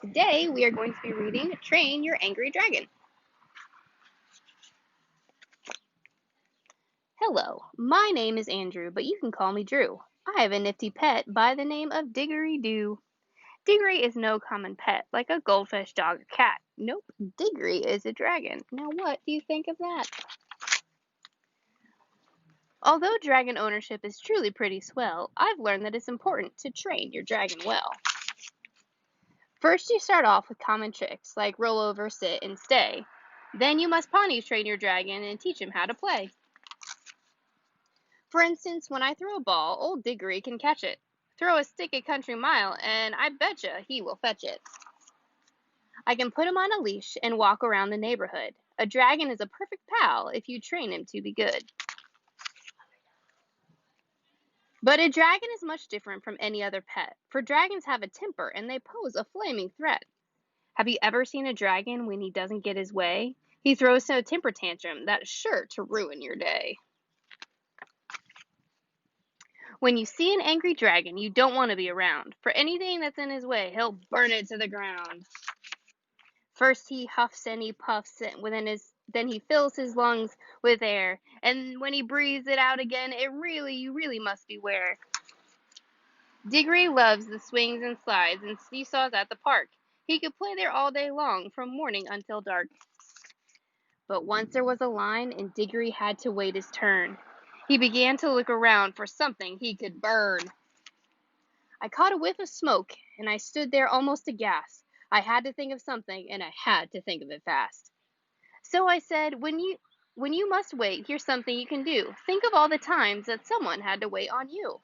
Today we are going to be reading Train Your Angry Dragon. Hello, my name is Andrew, but you can call me Drew. I have a nifty pet by the name of Diggory Doo. Diggory is no common pet like a goldfish, dog, or cat. Nope, Diggory is a dragon. Now what do you think of that? Although dragon ownership is truly pretty swell, I've learned that it's important to train your dragon well. First, you start off with common tricks like roll over, sit, and stay. Then you must potty train your dragon and teach him how to play. For instance, when I throw a ball, old Diggory can catch it. Throw a stick a country mile, and I betcha he will fetch it. I can put him on a leash and walk around the neighborhood. A dragon is a perfect pal if you train him to be good. But a dragon is much different from any other pet, for dragons have a temper and they pose a flaming threat. Have you ever seen a dragon when he doesn't get his way? He throws a temper tantrum that's sure to ruin your day. When you see an angry dragon, you don't want to be around. For anything that's in his way, he'll burn it to the ground. First he huffs and he puffs then he fills his lungs with air. And when he breathes it out again, you really must beware. Diggory loves the swings and slides and seesaws at the park. He could play there all day long, from morning until dark. But once there was a line, and Diggory had to wait his turn. He began to look around for something he could burn. I caught a whiff of smoke, and I stood there almost aghast. I had to think of something, and I had to think of it fast. So I said, when you must wait, here's something you can do. Think of all the times that someone had to wait on you.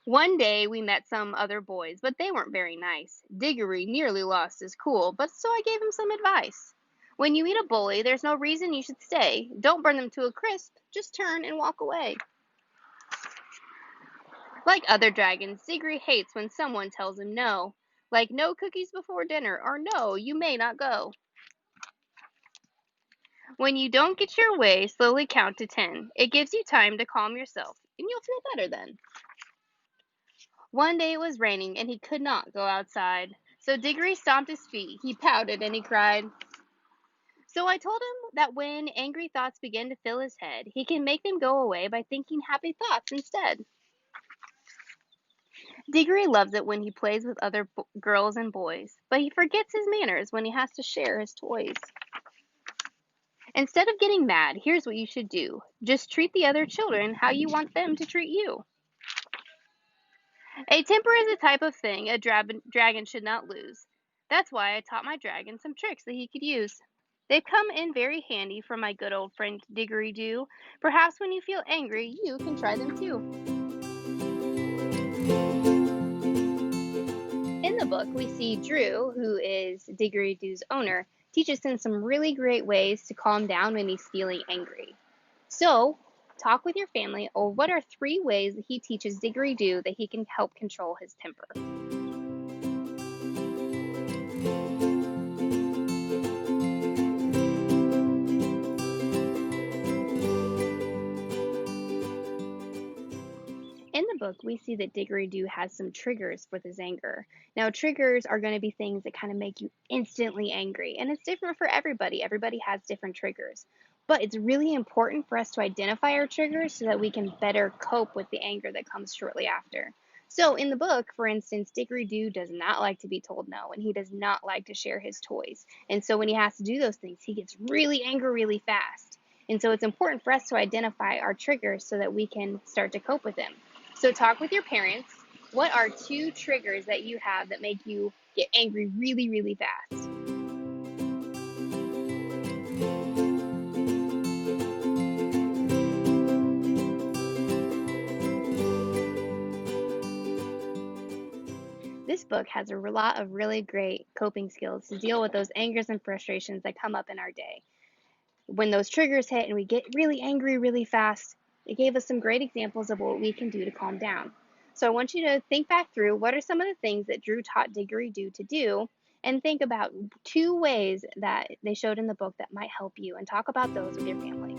One day we met some other boys, but they weren't very nice. Diggory nearly lost his cool, but so I gave him some advice. When you meet a bully, there's no reason you should stay. Don't burn them to a crisp, just turn and walk away. Like other dragons, Diggory hates when someone tells him no. Like no cookies before dinner, or no, you may not go. When you don't get your way, slowly count to 10. It gives you time to calm yourself, and you'll feel better then. One day it was raining, and he could not go outside. So Diggory stomped his feet, he pouted, and he cried. So I told him that when angry thoughts begin to fill his head, he can make them go away by thinking happy thoughts instead. Diggory loves it when he plays with other girls and boys, but he forgets his manners when he has to share his toys. Instead of getting mad, here's what you should do. Just treat the other children how you want them to treat you. A temper is a type of thing a dragon should not lose. That's why I taught my dragon some tricks that he could use. They've come in very handy for my good old friend Diggory Doo. Perhaps when you feel angry, you can try them too. In the book, we see Drew, who is Diggory Doo's owner, teaches him some really great ways to calm down when he's feeling angry. So, talk with your family over what are 3 ways that he teaches Diggory Doo that he can help control his temper. In the book, we see that Diggory Doo has some triggers with his anger. Now, triggers are going to be things that kind of make you instantly angry, and it's different for everybody. Everybody has different triggers. But it's really important for us to identify our triggers so that we can better cope with the anger that comes shortly after. So in the book, for instance, Diggory Doo does not like to be told no, and he does not like to share his toys. And so when he has to do those things, he gets really angry really fast. And so it's important for us to identify our triggers so that we can start to cope with them. So talk with your parents. What are 2 triggers that you have that make you get angry really, really fast. This book has a lot of really great coping skills to deal with those angers and frustrations that come up in our day. When those triggers hit and we get really angry really fast, it gave us some great examples of what we can do to calm down. So I want you to think back through what are some of the things that Drew taught Diggory-Doo to do, and think about 2 ways that they showed in the book that might help you, and talk about those with your family.